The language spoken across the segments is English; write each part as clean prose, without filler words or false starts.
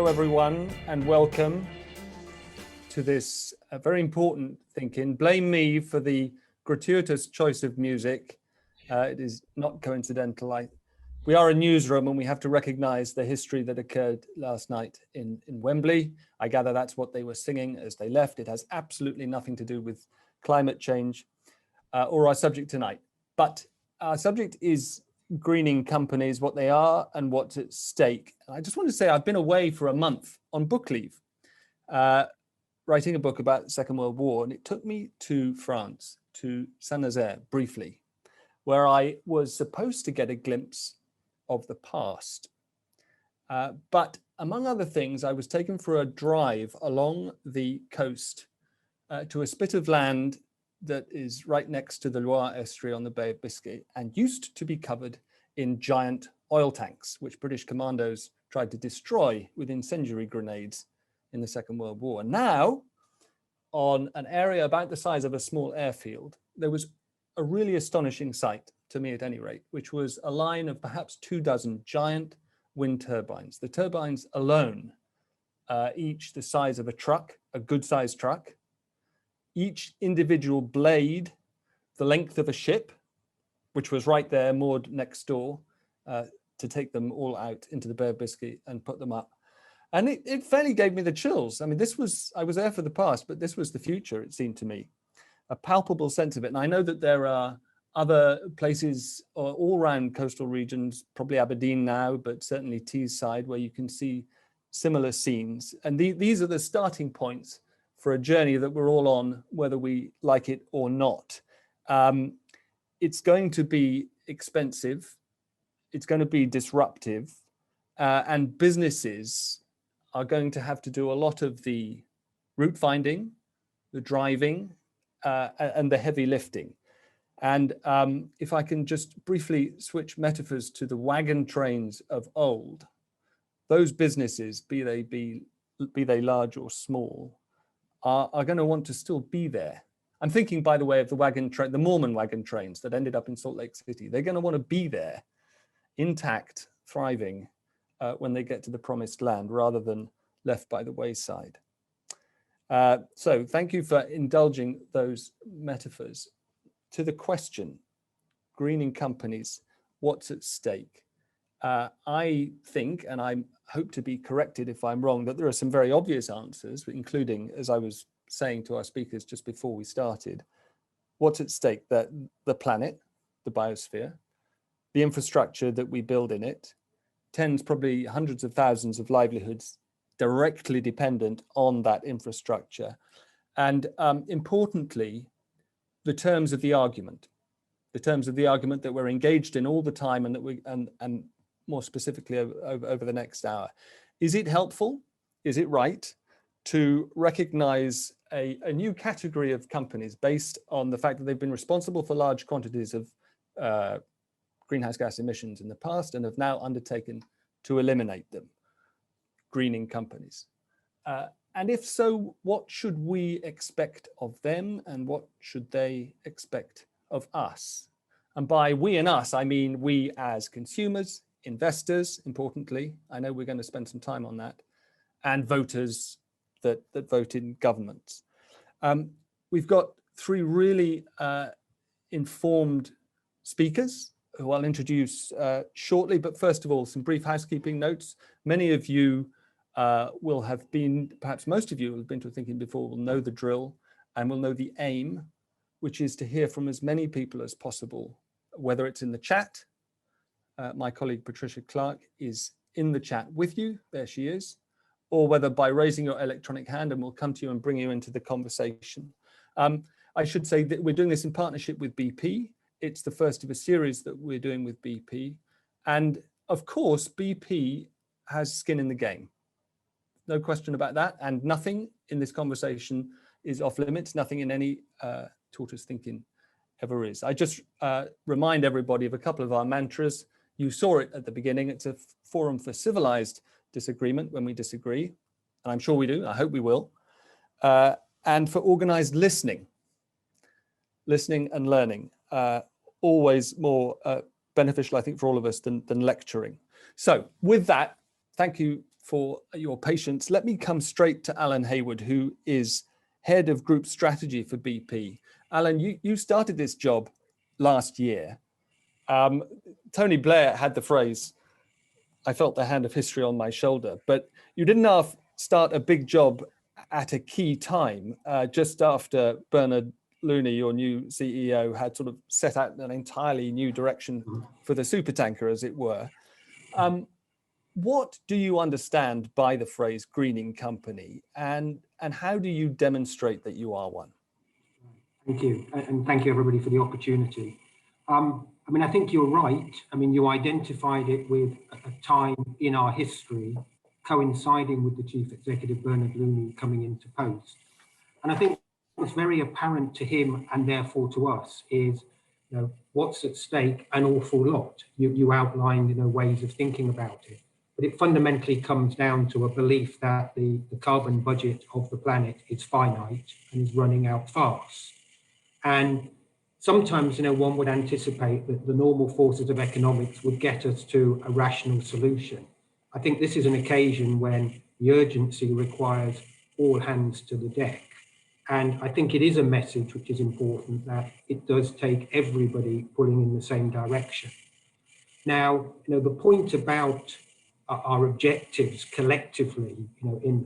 everyone, and welcome to this very important thinking. Blame me for the gratuitous choice of music. It is not coincidental. We are a newsroom and we have to recognize the history that occurred last night in Wembley. I gather that's what they were singing as they left. It has absolutely nothing to do with climate change or our subject tonight. But our subject is greening companies, what they are and what's at stake. And I just want to say I've been away for a month on book leave, writing a book about the Second World War, and it took me to France, to Saint-Nazaire briefly, where I was supposed to get a glimpse of the past. But among other things, I was taken for a drive along the coast to a spit of land that is right next to the Loire estuary on the Bay of Biscay and used to be covered in giant oil tanks, which British commandos tried to destroy with incendiary grenades in the Second World War. And now, on an area about the size of a small airfield, there was a really astonishing sight, to me at any rate, which was a line of perhaps 24 giant wind turbines. The turbines alone, each the size of a truck, a good-sized truck, each individual blade the length of a ship, which was right there moored next door to take them all out into the Bay of Biscay and put them up. And it fairly gave me the chills. I mean, I was there for the past, but this was the future, it seemed to me. A palpable sense of it. And I know that there are other places all around coastal regions, probably Aberdeen now, but certainly Teesside, where you can see similar scenes. And these are the starting points for a journey that we're all on, whether we like it or not. It's going to be expensive. It's going to be disruptive. And businesses are going to have to do a lot of the route finding, the driving, and the heavy lifting. And if I can just briefly switch metaphors to the wagon trains of old, those businesses, be they large or small, are going to want to still be there. I'm thinking, by the way, of the Mormon wagon trains that ended up in Salt Lake City. They're going to want to be there, intact, thriving, when they get to the promised land, rather than left by the wayside. So thank you for indulging those metaphors. To the question, greening companies, what's at stake? I think, and I hope to be corrected if I'm wrong, that there are some very obvious answers, including, as I was saying to our speakers just before we started, what's at stake? The planet, the biosphere, the infrastructure that we build in it, tens, probably hundreds of thousands of livelihoods directly dependent on that infrastructure. And importantly, the terms of the argument that we're engaged in all the time and that and more specifically over the next hour. Is it helpful? Is it right to recognize a new category of companies based on the fact that they've been responsible for large quantities of greenhouse gas emissions in the past and have now undertaken to eliminate them? Greening companies. And if so, what should we expect of them and what should they expect of us? And by we and us, I mean we as consumers, investors, importantly, I know we're going to spend some time on that, and voters that vote in governments. We've got three really informed speakers who I'll introduce shortly, but first of all, some brief housekeeping notes. Many of you will have been, perhaps most of you will have been to a thinking before, will know the drill and will know the aim, which is to hear from as many people as possible, whether it's in the chat. My colleague Patricia Clark is in the chat with you, there she is, or whether by raising your electronic hand and we'll come to you and bring you into the conversation. I should say that we're doing this in partnership with BP. It's the first of a series that we're doing with BP. And of course, BP has skin in the game. No question about that. And nothing in this conversation is off limits. Nothing in any tortoise thinking ever is. I just remind everybody of a couple of our mantras. You saw it at the beginning. It's a forum for civilized disagreement when we disagree. And I'm sure we do. I hope we will. And for organized listening and learning. Always more beneficial, I think, for all of us than lecturing. So with that, thank you for your patience. Let me come straight to Alan Hayward, who is head of group strategy for BP. Alan, you started this job last year. Tony Blair had the phrase, "I felt the hand of history on my shoulder," but you didn't start a big job at a key time, just after Bernard Looney, your new CEO, had sort of set out an entirely new direction for the supertanker, as it were. What do you understand by the phrase greening company, and how do you demonstrate that you are one? Thank you, and thank you everybody for the opportunity. I mean, I think you're right. I mean, you identified it with a time in our history coinciding with the Chief Executive Bernard Looney coming into post. And I think what's very apparent to him and therefore to us is, what's at stake an awful lot. You outlined, ways of thinking about it. But it fundamentally comes down to a belief that the carbon budget of the planet is finite and is running out fast. And sometimes, one would anticipate that the normal forces of economics would get us to a rational solution. I think this is an occasion when the urgency requires all hands to the deck. And I think it is a message which is important, that it does take everybody pulling in the same direction. Now, the point about our objectives collectively,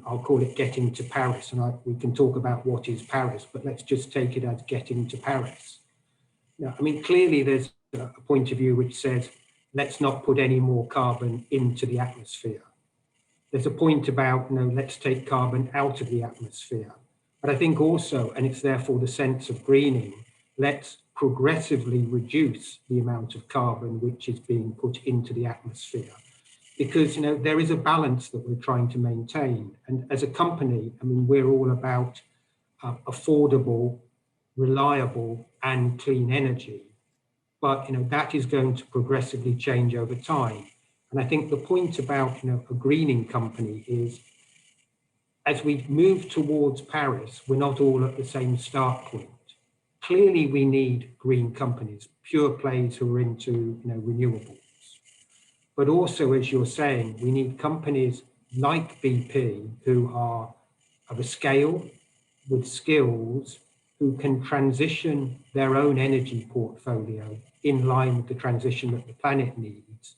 I'll call it getting to Paris, and we can talk about what is Paris, but let's just take it as getting to Paris. Now, I mean, clearly there's a point of view which says, let's not put any more carbon into the atmosphere. There's a point about, let's take carbon out of the atmosphere. But I think also, and it's therefore the sense of greening, let's progressively reduce the amount of carbon which is being put into the atmosphere. Because, there is a balance that we're trying to maintain. And as a company, I mean, we're all about affordable, reliable, and clean energy. But, that is going to progressively change over time. And I think the point about, a greening company is, as we move towards Paris, we're not all at the same start point. Clearly, we need green companies, pure plays who are into, renewables. But also, as you're saying, we need companies like BP who are of a scale, with skills, who can transition their own energy portfolio in line with the transition that the planet needs,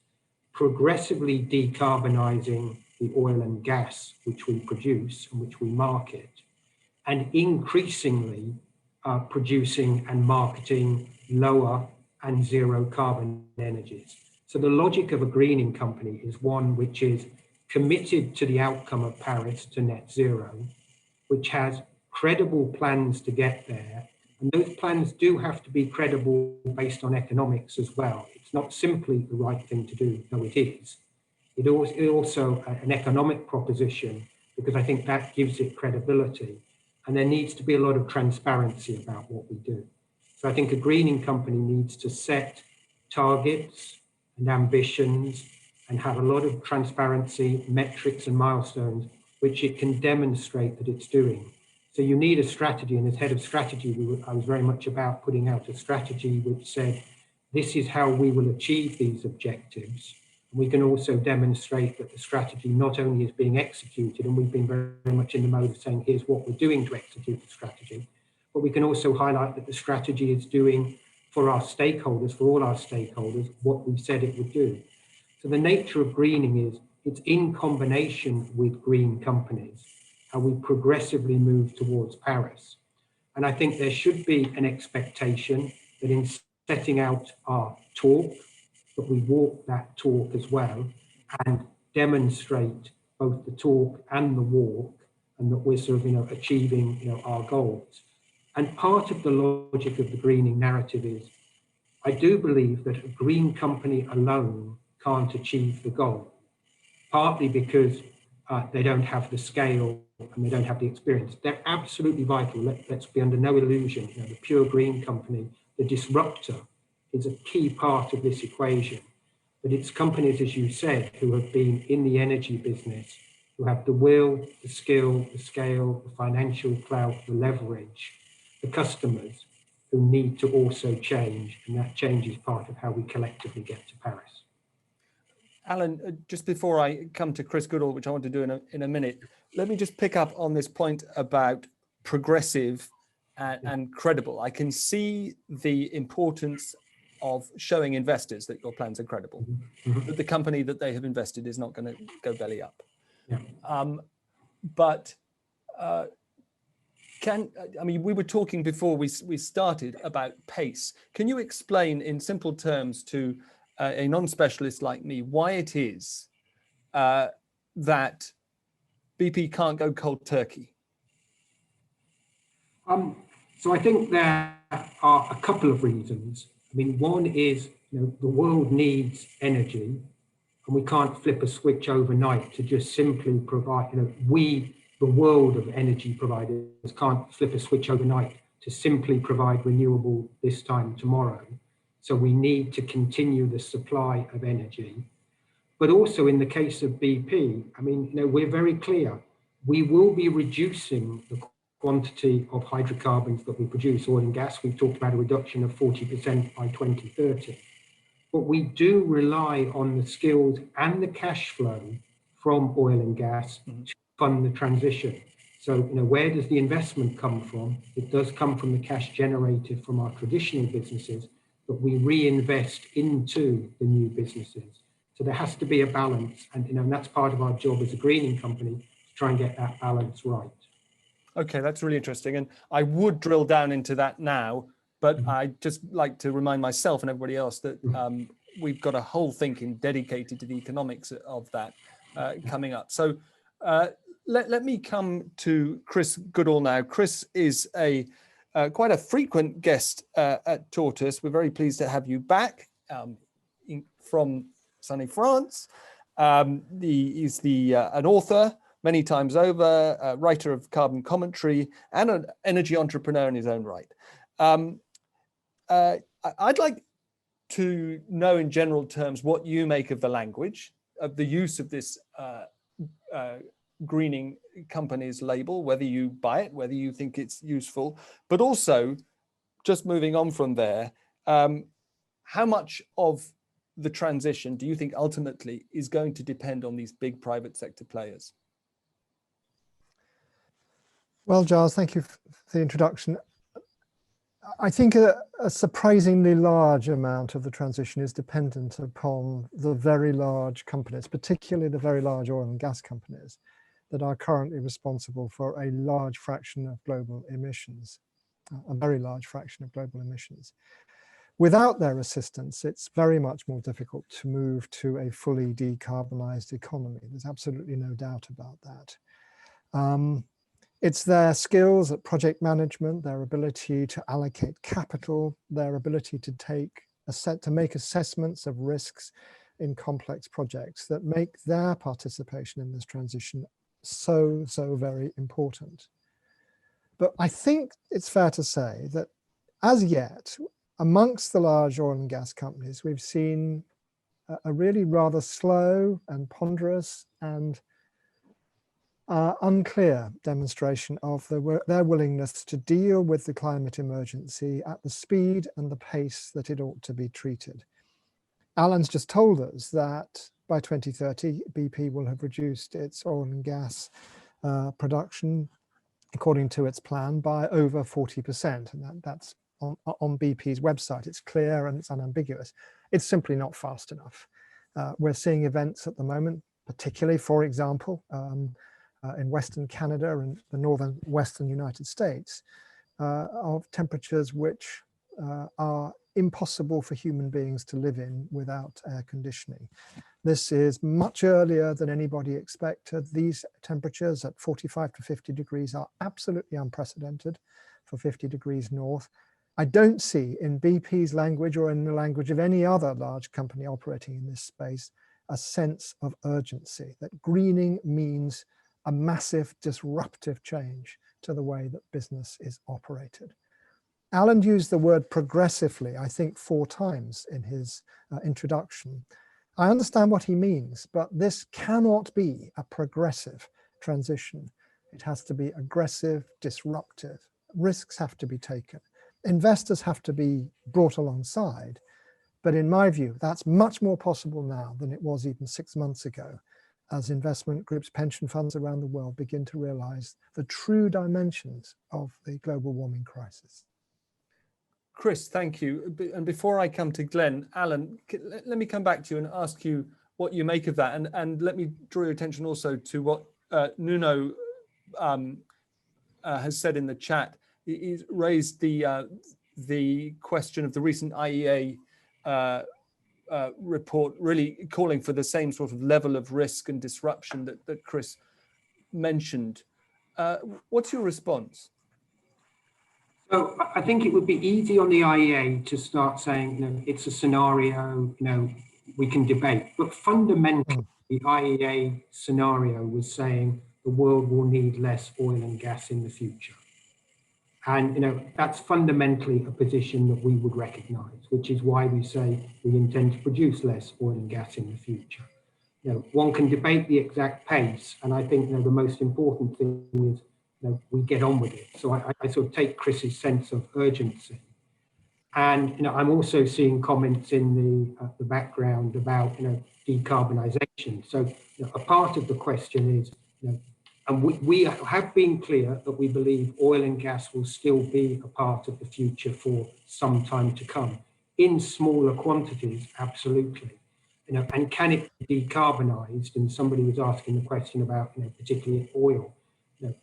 progressively decarbonizing the oil and gas which we produce and which we market, and increasingly producing and marketing lower and zero carbon energies. So the logic of a greening company is one which is committed to the outcome of Paris, to net zero, which has credible plans to get there. And those plans do have to be credible based on economics as well. It's not simply the right thing to do, though it is. It also an economic proposition, because I think that gives it credibility. And there needs to be a lot of transparency about what we do. So I think a greening company needs to set targets and ambitions and have a lot of transparency, metrics and milestones, which it can demonstrate that it's doing. So you need a strategy, and as head of strategy, I was very much about putting out a strategy which said, this is how we will achieve these objectives. And we can also demonstrate that the strategy not only is being executed, and we've been very much in the mode of saying, here's what we're doing to execute the strategy, but we can also highlight that the strategy is doing for our stakeholders, for all our stakeholders, what we said it would do. So the nature of greening is, it's in combination with green companies, how we progressively move towards Paris. And I think there should be an expectation that in setting out our talk, that we walk that talk as well and demonstrate both the talk and the walk, and that we're sort of, achieving, our goals. And part of the logic of the greening narrative is, I do believe that a green company alone can't achieve the goal, partly because they don't have the scale and they don't have the experience. They're absolutely vital. Let's be under no illusion. The pure green company, the disruptor, is a key part of this equation. But it's companies, as you said, who have been in the energy business, who have the will, the skill, the scale, the financial clout, the leverage, the customers, who need to also change. And that change is part of how we collectively get to Paris. Alan, just before I come to Chris Goodall, which I want to do in a minute, let me just pick up on this point about progressive and credible. I can see the importance of showing investors that your plans are credible, that the company that they have invested is not going to go belly up. Yeah. But we were talking before we started about pace. Can you explain in simple terms to a non-specialist like me why it is that BP can't go cold turkey? So I think there are a couple of reasons. I mean, one is, the world needs energy, and we can't flip a switch overnight to just simply provide, the world of energy providers can't flip a switch overnight to simply provide renewable this time tomorrow. So we need to continue the supply of energy. But also in the case of BP, I mean, we're very clear. We will be reducing the quantity of hydrocarbons that we produce, oil and gas. We've talked about a reduction of 40% by 2030. But we do rely on the skills and the cash flow from oil and gas to fund the transition. So, where does the investment come from? It does come from the cash generated from our traditional businesses, but we reinvest into the new businesses. So there has to be a balance, and that's part of our job as a greening company, to try and get that balance right. Okay, that's really interesting. And I would drill down into that now, but I'd just like to remind myself and everybody else that we've got a whole thinking dedicated to the economics of that coming up. So let me come to Chris Goodall now. Chris is quite a frequent guest at Tortoise. We're very pleased to have you back from sunny France. He's an author many times over, a writer of carbon commentary, and an energy entrepreneur in his own right. I'd like to know in general terms what you make of the language, of the use of this greening company's label, whether you buy it, whether you think it's useful, but also, just moving on from there, how much of the transition do you think ultimately is going to depend on these big private sector players? Well, Giles, thank you for the introduction. I think a surprisingly large amount of the transition is dependent upon the very large companies, particularly the very large oil and gas companies that are currently responsible for a large fraction of global emissions, a very large fraction of global emissions. Without their assistance, it's very much more difficult to move to a fully decarbonized economy. There's absolutely no doubt about that. It's their skills at project management, their ability to allocate capital, their ability to make assessments of risks in complex projects that make their participation in this transition so very important. But I think it's fair to say that as yet, amongst the large oil and gas companies, we've seen a really rather slow and ponderous and unclear demonstration of their willingness to deal with the climate emergency at the speed and the pace that it ought to be treated. Alan's just told us that by 2030, BP will have reduced its oil and gas production, according to its plan, by over 40%. And that's on BP's website. It's clear and it's unambiguous. It's simply not fast enough. We're seeing events at the moment, particularly, for example, in Western Canada and the northern Western United States, of temperatures which are impossible for human beings to live in without air conditioning. This is much earlier than anybody expected. These temperatures at 45 to 50 degrees are absolutely unprecedented for 50 degrees north. I don't see in BP's language or in the language of any other large company operating in this space a sense of urgency, that greening means a massive disruptive change to the way that business is operated. Alan used the word progressively, I think 4 times in his introduction. I understand what he means, but this cannot be a progressive transition. It has to be aggressive, disruptive. Risks have to be taken. Investors have to be brought alongside, But in my view, that's much more possible now than it was even 6 months ago, as investment groups, pension funds around the world begin to realize the true dimensions of the global warming crisis. Chris, thank you. And before I come to Glenn, Alan, let me come back to you and ask you what you make of that. And let me draw your attention also to what Nuno has said in the chat. He's raised the question of the recent IEA report, really calling for the same sort of level of risk and disruption that Chris mentioned. What's your response? So I think it would be easy on the IEA to start saying, you know, it's a scenario, you know, we can debate. But fundamentally, the IEA scenario was saying the world will need less oil and gas in the future. And, you know, that's fundamentally a position that we would recognize, which is why we say we intend to produce less oil and gas in the future. You know, one can debate the exact pace, and I think, you know, the most important thing is, you know, we get on with it. So I sort of take Chris's sense of urgency. And, you know, I'm also seeing comments in the background about, you know, decarbonisation. So, you know, a part of the question is, you know, and we have been clear that we believe oil and gas will still be a part of the future for some time to come. In smaller quantities, absolutely. You know, and can it be decarbonised? And somebody was asking the question about, you know, particularly oil. You know,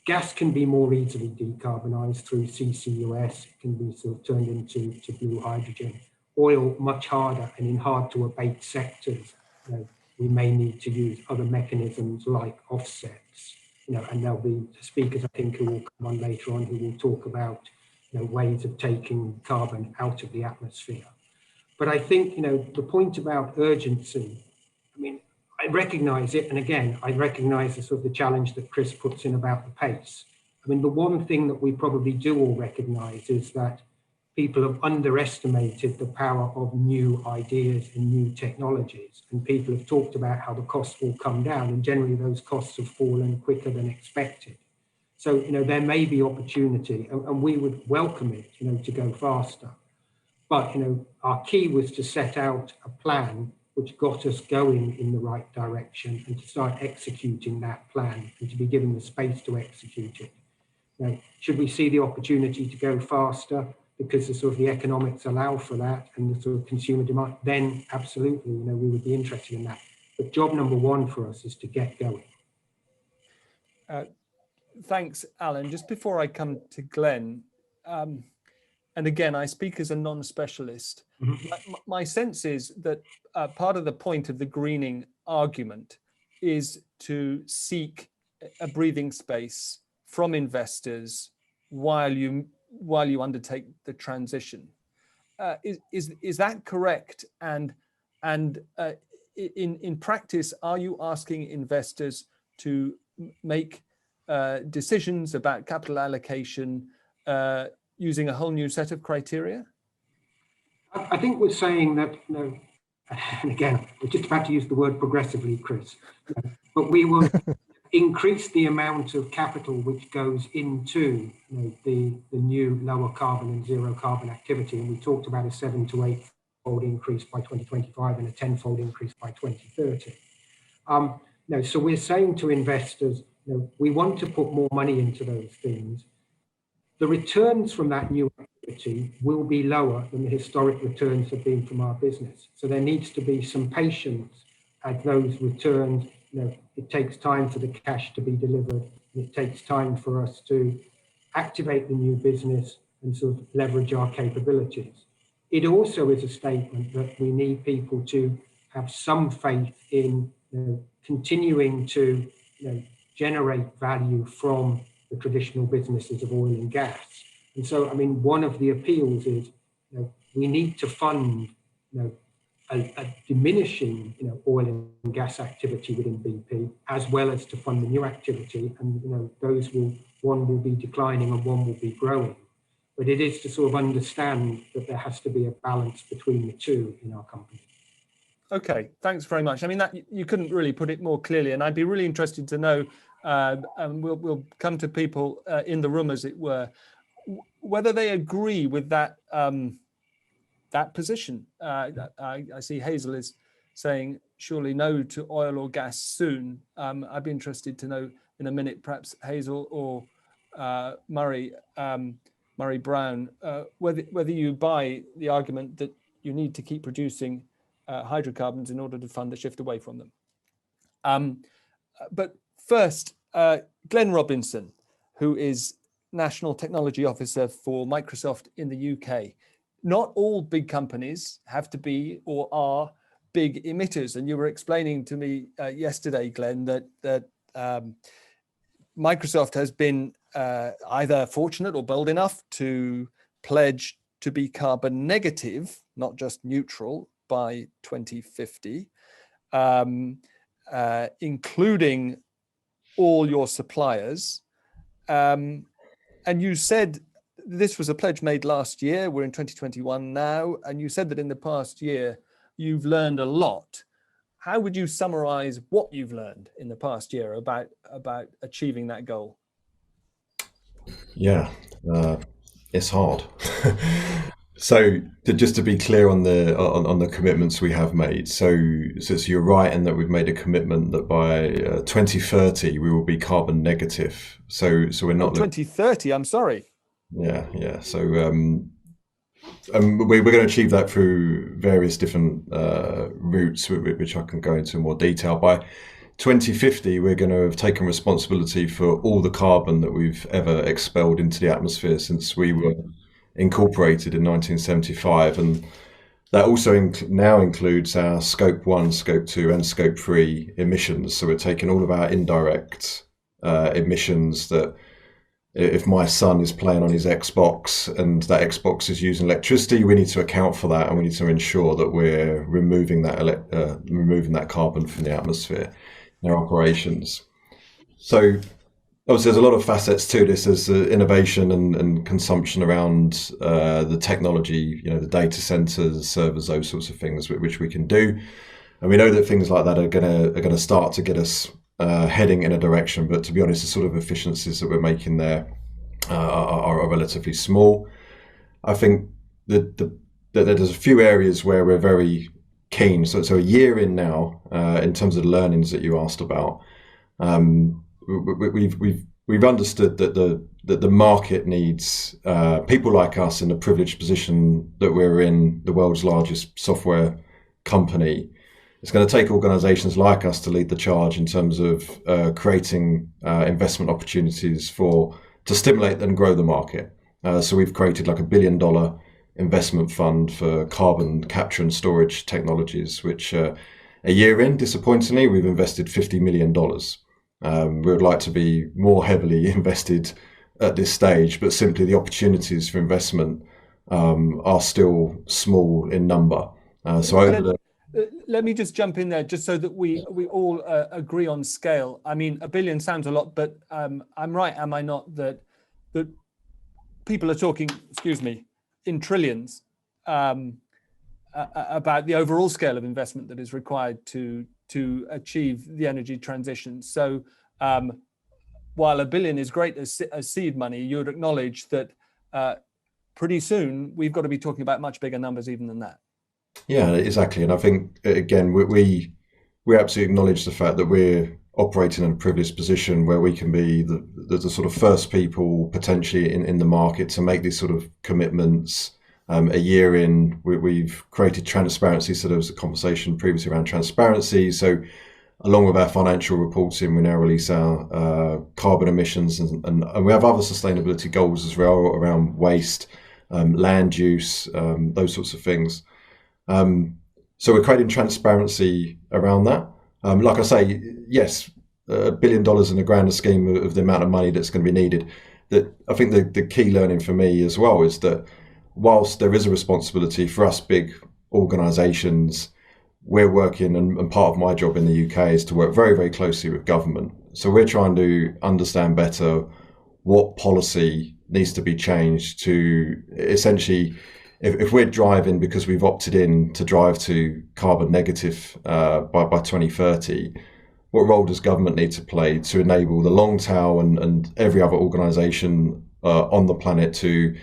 gas can be more easily decarbonised through CCUS. It can be sort of turned into blue hydrogen. Oil much harder, and in hard to abate sectors, you know, we may need to use other mechanisms like offsets. You know, and there'll be speakers, I think, who will come on later on who will talk about, you know, ways of taking carbon out of the atmosphere. But I think, you know, the point about urgency, I mean, I recognise it, and again, I recognise the sort of the challenge that Chris puts in about the pace. I mean, the one thing that we probably do all recognise is that people have underestimated the power of new ideas and new technologies, and people have talked about how the costs will come down, and generally those costs have fallen quicker than expected. So, you know, there may be opportunity, and we would welcome it, you know, to go faster. But, you know, our key was to set out a plan which got us going in the right direction and to start executing that plan and to be given the space to execute it. Now, should we see the opportunity to go faster because the sort of the economics allow for that and the sort of consumer demand, then absolutely, you know, we would be interested in that. But job number one for us is to get going. Thanks, Alan. Just before I come to Glenn, and again, I speak as a non-specialist. My sense is that part of the point of the greening argument is to seek a breathing space from investors while you undertake the transition. Is that correct? And in practice, are you asking investors to make decisions about capital allocation using a whole new set of criteria? I think we're saying that, you know, and again, we're just about to use the word progressively, Chris, but we will increase the amount of capital which goes into, you know, the new lower carbon and zero carbon activity. And we talked about a 7 to 8-fold increase by 2025 and a 10-fold increase by 2030. No, so we're saying to investors, you know, we want to put more money into those things. The returns from that new activity will be lower than the historic returns have been from our business. So there needs to be some patience as those returns, you know, it takes time for the cash to be delivered. It takes time for us to activate the new business and sort of leverage our capabilities. It also is a statement that we need people to have some faith in, you know, continuing to, you know, generate value from the traditional businesses of oil and gas. And so, I mean, one of the appeals is, you know, we need to fund, you know, a diminishing, you know, oil and gas activity within BP, as well as to fund the new activity. And, you know, those will, one will be declining and one will be growing. But it is to sort of understand that there has to be a balance between the two in our company. Okay, thanks very much. I mean, that you couldn't really put it more clearly, and I'd be really interested to know, and we'll come to people in the room, as it were, whether they agree with that that position? I see Hazel is saying surely no to oil or gas soon. I'd be interested to know in a minute, perhaps Hazel or Murray Brown, whether you buy the argument that you need to keep producing hydrocarbons in order to fund the shift away from them. But first, Glenn Robinson, who is National Technology Officer for Microsoft in the UK. Not all big companies have to be or are big emitters. And you were explaining to me yesterday, Glenn, that Microsoft has been either fortunate or bold enough to pledge to be carbon negative, not just neutral, by 2050, including all your suppliers. And you said this was a pledge made last year. We're in 2021 now. And you said that in the past year, you've learned a lot. How would you summarize what you've learned in the past year about achieving that goal? Yeah, it's hard. So just to be clear on the commitments we have made. So you're right in that we've made a commitment that by 2030 we will be carbon negative. So we're not 2030. I'm sorry. Yeah. So we're going to achieve that through various different routes, which I can go into in more detail. By 2050, we're going to have taken responsibility for all the carbon that we've ever expelled into the atmosphere since we were incorporated in 1975, and that also now includes our Scope 1, Scope 2 and Scope 3 emissions. So we're taking all of our indirect emissions that if my son is playing on his Xbox and that Xbox is using electricity, we need to account for that, and we need to ensure that we're removing that carbon from the atmosphere in our operations. So obviously, there's a lot of facets to this. There's innovation and consumption around the technology, the data centers, servers, those sorts of things, which we can do. And we know that things like that are going to start to get us heading in a direction. But to be honest, the sort of efficiencies that we're making there are relatively small. I think that there's a few areas where we're very keen. So a year in now, in terms of the learnings that you asked about. We've understood that the market needs people like us in the privileged position that we're in, the world's largest software company. It's going to take organizations like us to lead the charge in terms of creating investment opportunities to stimulate and grow the market. So we've created like $1 billion investment fund for carbon capture and storage technologies, which a year in, disappointingly, we've invested $50 million. We would like to be more heavily invested at this stage, but simply the opportunities for investment are still small in number. Let me just jump in there, just so that we all agree on scale. I mean, $1 billion sounds a lot, but I'm right, am I not, that people are talking, in trillions about the overall scale of investment that is required to achieve the energy transition. So while $1 billion is great as seed money, you would acknowledge that pretty soon we've got to be talking about much bigger numbers even than that. Yeah, exactly. And I think, again, we absolutely acknowledge the fact that we're operating in a privileged position where we can be the sort of first people potentially in the market to make these sort of commitments. A year in, we've created transparency. So there was a conversation previously around transparency. So along with our financial reporting, we now release our carbon emissions, and we have other sustainability goals as well around waste, land use, those sorts of things. So we're creating transparency around that. Like I say, yes, $1 billion in the grander scheme of the amount of money that's going to be needed. That I think the key learning for me as well is that whilst there is a responsibility for us big organisations, we're working, and part of my job in the UK is to work very, very closely with government. So we're trying to understand better what policy needs to be changed to essentially, if we're driving because we've opted in to drive to carbon negative by 2030, what role does government need to play to enable the long tail and every other organisation on the planet to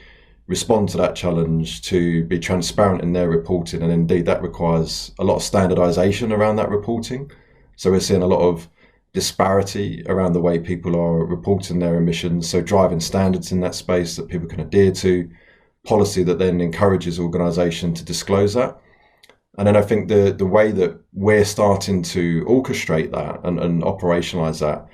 respond to that challenge, to be transparent in their reporting, and indeed that requires a lot of standardization around that reporting. So we're seeing a lot of disparity around the way people are reporting their emissions, so driving standards in that space that people can adhere to, policy that then encourages organisation to disclose that. And then I think the way that we're starting to orchestrate that and operationalise that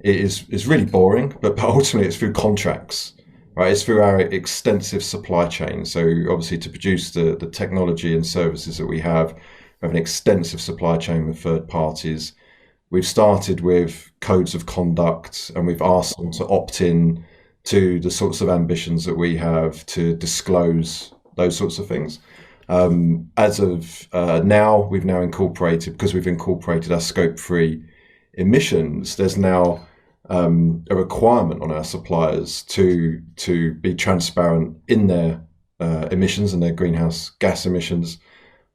is really boring, but ultimately it's through contracts. Right, it's through our extensive supply chain. So obviously to produce the technology and services that we have an extensive supply chain with third parties. We've started with codes of conduct, and we've asked them to opt in to the sorts of ambitions that we have to disclose those sorts of things. As of now, we've now incorporated, because we've incorporated our scope 3 emissions, there's now a requirement on our suppliers to be transparent in their emissions and their greenhouse gas emissions,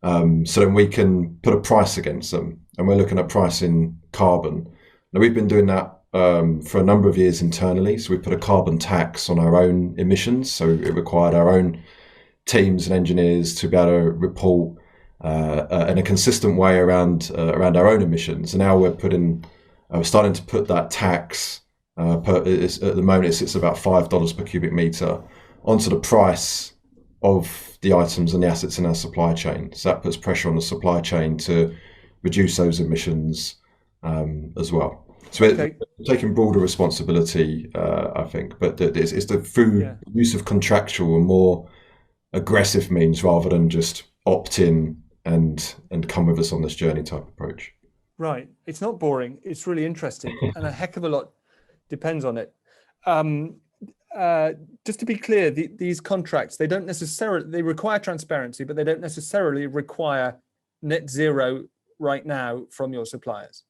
so that we can put a price against them. And we're looking at pricing carbon. Now, we've been doing that for a number of years internally. So we put a carbon tax on our own emissions. So it required our own teams and engineers to be able to report in a consistent way around our own emissions. And now we're starting to put that tax, at the moment it sits about $5 per cubic metre, onto the price of the items and the assets in our supply chain. So that puts pressure on the supply chain to reduce those emissions as well. So we're taking broader responsibility, I think, but it's through use of contractual and more aggressive means rather than just opt in and come with us on this journey type approach. Right. It's not boring. It's really interesting, and a heck of a lot depends on it. Just to be clear, these contracts, they require transparency, but they don't necessarily require net zero right now from your suppliers.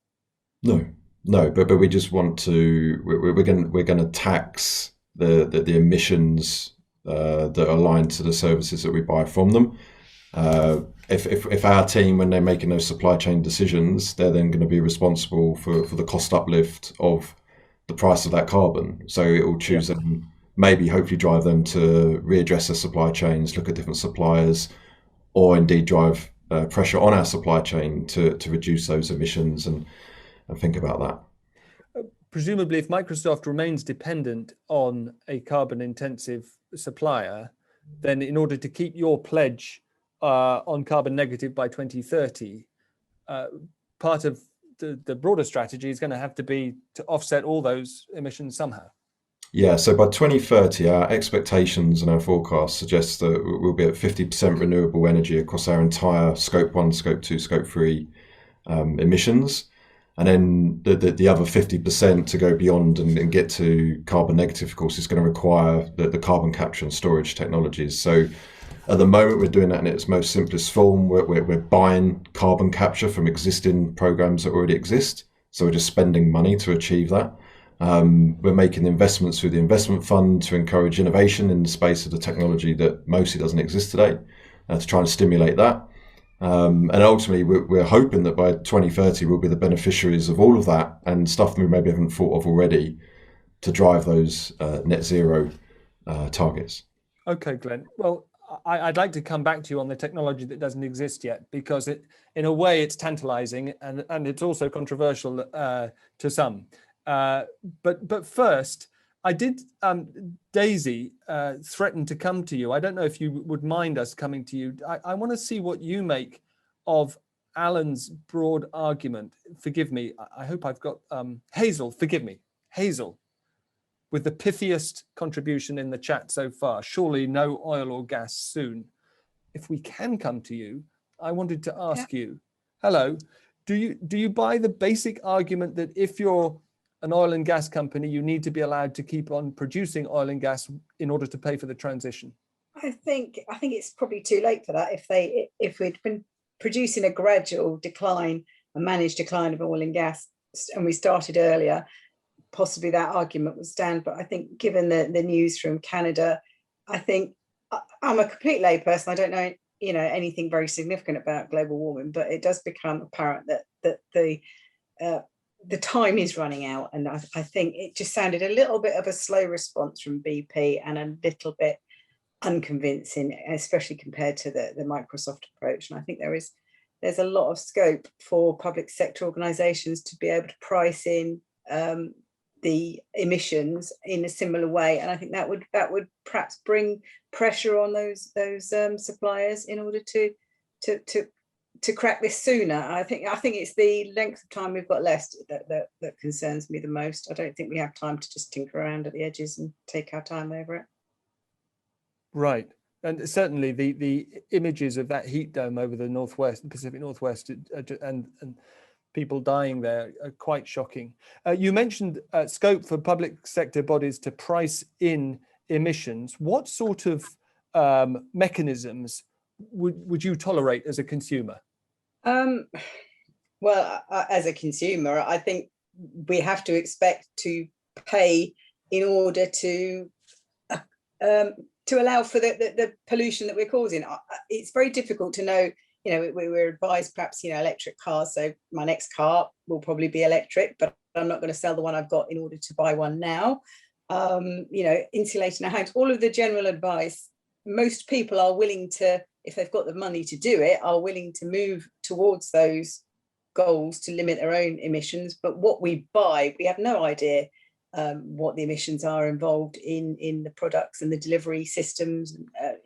No, but we just want to. We're going to tax the emissions that are aligned to the services that we buy from them. If our team, when they're making those supply chain decisions, they're then going to be responsible for the cost uplift of the price of that carbon. So it will choose them, maybe hopefully drive them to readdress their supply chains, look at different suppliers, or indeed drive pressure on our supply chain to reduce those emissions and think about that. Presumably, if Microsoft remains dependent on a carbon intensive supplier, then in order to keep your pledge on carbon negative by 2030, part of the broader strategy is going to have to be to offset all those emissions somehow. Yeah, so by 2030, our expectations and our forecasts suggest that we'll be at 50% renewable energy across our entire Scope 1, Scope 2, Scope 3 emissions. And then the other 50% to go beyond and get to carbon negative, of course, is going to require the carbon capture and storage technologies. So at the moment, we're doing that in its most simplest form. We're buying carbon capture from existing programs that already exist. So we're just spending money to achieve that. We're making investments through the investment fund to encourage innovation in the space of the technology that mostly doesn't exist today, to try and stimulate that. And ultimately, we're hoping that by 2030, we'll be the beneficiaries of all of that and stuff we maybe haven't thought of already to drive those net zero targets. Okay, Glenn. Well, I'd like to come back to you on the technology that doesn't exist yet, because in a way, it's tantalizing and it's also controversial to some. But first, I did, Daisy threaten to come to you. I don't know if you would mind us coming to you. I want to see what you make of Alan's broad argument. Forgive me, I hope I've got, Hazel, forgive me, Hazel, with the pithiest contribution in the chat so far. Surely no oil or gas soon. If we can come to you, I wanted to ask you, hello, do you buy the basic argument that if you're an oil and gas company, you need to be allowed to keep on producing oil and gas in order to pay for the transition? I think it's probably too late for that. If we'd been producing a gradual decline, a managed decline of oil and gas, and we started earlier, possibly that argument would stand. But I think given the news from Canada, I think I'm a complete layperson. I don't know anything very significant about global warming, but it does become apparent that the time is running out, and I think it just sounded a little bit of a slow response from BP and a little bit unconvincing, especially compared to the Microsoft approach. And I think there's a lot of scope for public sector organisations to be able to price in the emissions in a similar way, and I think that would perhaps bring pressure on those suppliers in order to crack this sooner. I think it's the length of time we've got left that concerns me the most. I don't think we have time to just tinker around at the edges and take our time over it. Right. And certainly the images of that heat dome over the Northwest, the Pacific Northwest, and people dying there are quite shocking. You mentioned scope for public sector bodies to price in emissions. What sort of mechanisms would you tolerate as a consumer? Well, as a consumer, I think we have to expect to pay in order to allow for the pollution that we're causing. It's very difficult to know. We're advised perhaps, electric cars. So my next car will probably be electric, but I'm not going to sell the one I've got in order to buy one now. Insulating our homes, all of the general advice, most people are willing to, if they've got the money to do it, are willing to move towards those goals to limit their own emissions. But what we buy, we have no idea what the emissions are involved in the products and the delivery systems,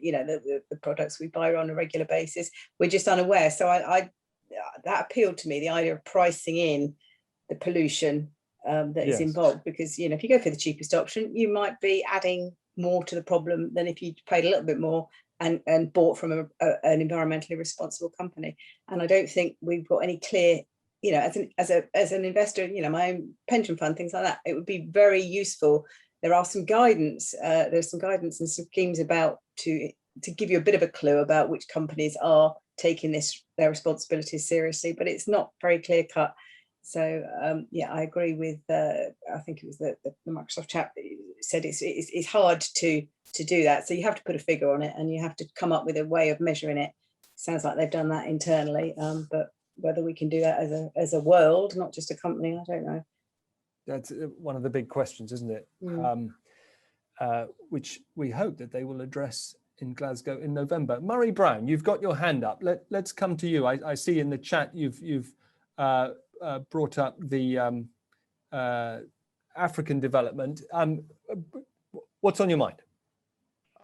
the products we buy on a regular basis. We're just unaware. So that appealed to me, the idea of pricing in the pollution that is involved, because if you go for the cheapest option, you might be adding more to the problem than if you paid a little bit more and bought from an environmentally responsible company. And I don't think we've got any clear, as an investor, my own pension fund, things like that, it would be very useful. There are some guidance, there's some guidance and some schemes about to give you a bit of a clue about which companies are taking their responsibilities seriously, but it's not very clear cut. So I agree with I think it was the Microsoft chap that said it's hard to do that. So you have to put a figure on it, and you have to come up with a way of measuring it. Sounds like they've done that internally, but whether we can do that as a world, not just a company, I don't know. That's one of the big questions, isn't it? Which we hope that they will address in Glasgow in November. Murray Brown, you've got your hand up. Let's come to you. I see in the chat you've brought up the African development. What's on your mind?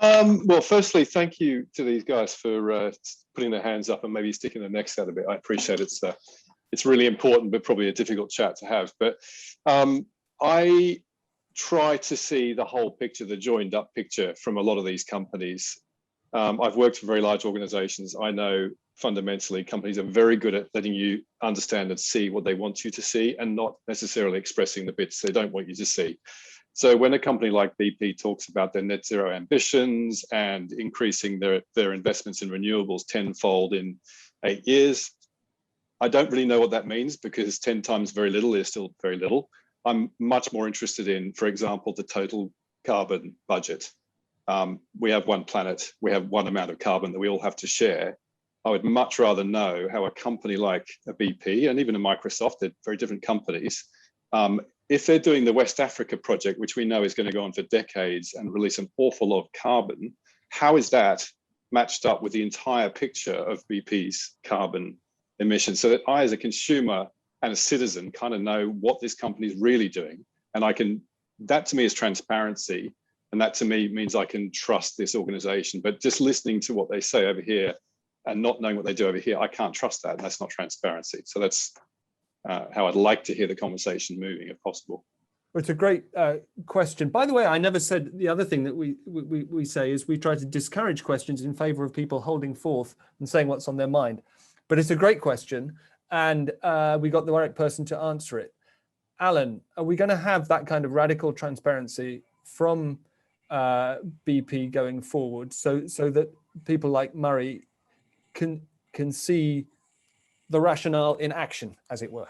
Well, firstly, thank you to these guys for putting their hands up and maybe sticking their necks out a bit. I appreciate it. It's really important, but probably a difficult chat to have. But I try to see the whole picture, the joined up picture from a lot of these companies. I've worked for very large organizations. I know fundamentally companies are very good at letting you understand and see what they want you to see and not necessarily expressing the bits they don't want you to see. So when a company like BP talks about their net zero ambitions and increasing their investments in renewables tenfold in 8 years, I don't really know what that means, because 10 times very little is still very little. I'm much more interested in, for example, the total carbon budget. We have one planet, we have one amount of carbon that we all have to share. I would much rather know how a company like a BP and even a Microsoft, they're very different companies, if they're doing the West Africa project, which we know is going to go on for decades and release an awful lot of carbon, how is that matched up with the entire picture of BP's carbon emissions, so that I, as a consumer and a citizen, kind of know what this company is really doing? And that to me is transparency. And that to me means I can trust this organization. But just listening to what they say over here and not knowing what they do over here, I can't trust that. And that's not transparency. So that's how I'd like to hear the conversation moving, if possible. Well, it's a great question. By the way, I never said the other thing that we say is we try to discourage questions in favor of people holding forth and saying what's on their mind. But it's a great question, and we got the right person to answer it. Alan, are we going to have that kind of radical transparency from BP going forward, so that people like Murray can see the rationale in action, as it were?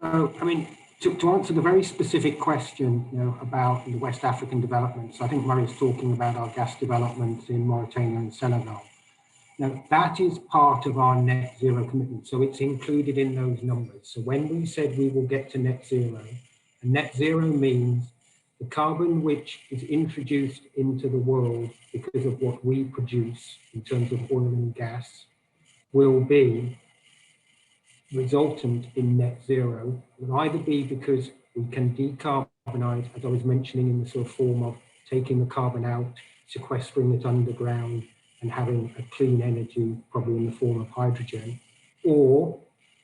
So, I mean, to answer the very specific question, about the West African developments, I think Murray's talking about our gas developments in Mauritania and Senegal. Now, that is part of our net zero commitment, so it's included in those numbers. So when we said we will get to net zero, and net zero means the carbon which is introduced into the world because of what we produce in terms of oil and gas will be resultant in net zero. It will either be because we can decarbonize, as I was mentioning, in the sort of form of taking the carbon out, sequestering it underground, and having a clean energy, probably in the form of hydrogen, or,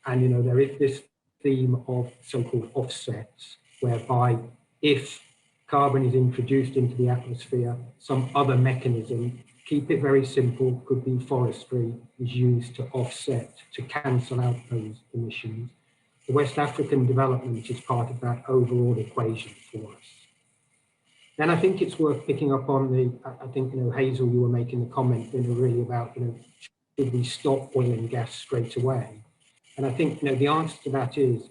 and you know, there is this theme of so-called offsets, whereby if carbon is introduced into the atmosphere, some other mechanism, keep it very simple, could be forestry, is used to offset, to cancel out those emissions. The West African development is part of that overall equation for us. And I think it's worth picking up on the, I think, you know, Hazel, you were making the comment, you know, really about, you know, should we stop oil and gas straight away? And I think, you know, the answer to that is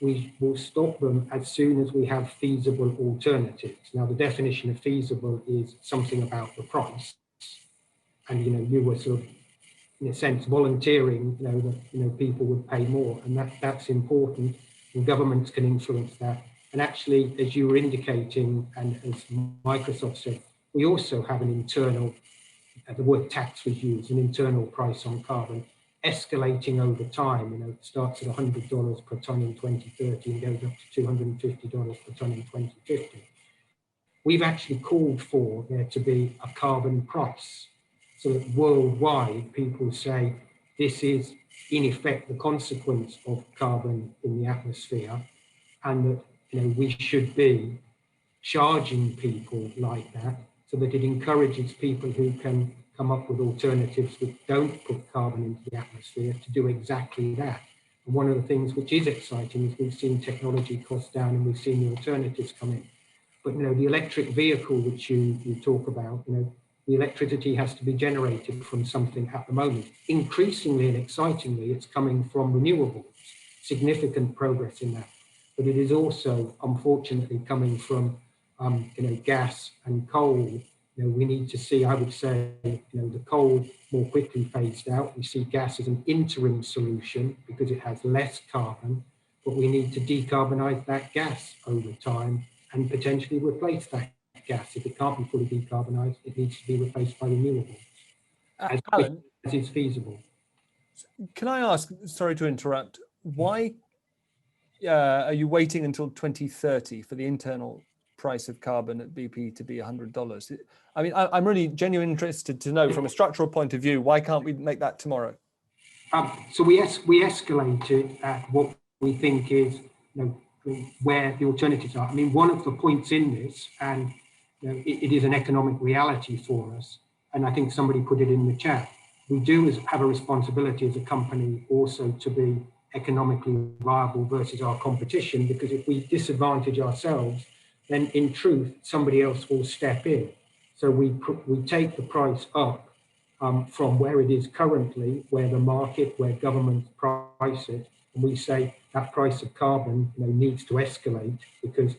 we will stop them as soon as we have feasible alternatives. Now, the definition of feasible is something about the price. And, you know, you were sort of, in a sense, volunteering, you know, that, you know, people would pay more, and that's important, and governments can influence that. And actually, as you were indicating, and as Microsoft said, we also have an internal, the word tax was used, an internal price on carbon, escalating over time. You know, it starts at $100 per ton in 2030 and goes up to $250 per ton in 2050. We've actually called for there to be a carbon price, so that worldwide people say this is in effect the consequence of carbon in the atmosphere, and that, you know, we should be charging people like that, so that it encourages people who can come up with alternatives that don't put carbon into the atmosphere to do exactly that. And one of the things which is exciting is we've seen technology costs down and we've seen the alternatives come in. But, you know, the electric vehicle which you talk about, you know, the electricity has to be generated from something at the moment. Increasingly and excitingly, it's coming from renewables, significant progress in that. But it is also, unfortunately, coming from, you know, gas and coal. You know, we need to see, I would say, you know, the coal more quickly phased out. We see gas as an interim solution because it has less carbon, but we need to decarbonize that gas over time and potentially replace that gas. If it can't be fully decarbonized, it needs to be replaced by renewables as Alan, is feasible. can I ask, sorry to interrupt, why are you waiting until 2030 for the internal price of carbon at BP to be $100? I mean, I'm really genuinely interested to know from a structural point of view, why can't we make that tomorrow? So we escalate it at what we think is, you know, where the alternatives are. I mean, one of the points in this, and you know, it is an economic reality for us, and I think somebody put it in the chat, we do have a responsibility as a company also to be economically viable versus our competition, because if we disadvantage ourselves, then in truth, somebody else will step in. So we take the price up from where it is currently, where the market, where governments price it, and we say that price of carbon, you know, needs to escalate, because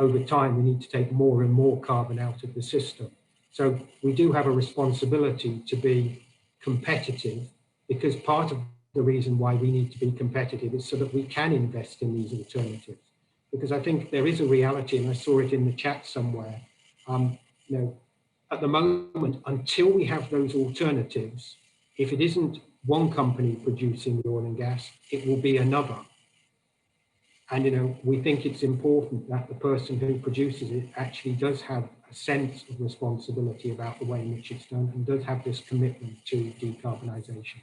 over time we need to take more and more carbon out of the system. So we do have a responsibility to be competitive, because part of the reason why we need to be competitive is so that we can invest in these alternatives. Because I think there is a reality, and I saw it in the chat somewhere, you know, at the moment, until we have those alternatives, if it isn't one company producing the oil and gas, it will be another. And, you know, we think it's important that the person who produces it actually does have a sense of responsibility about the way in which it's done, and does have this commitment to decarbonisation.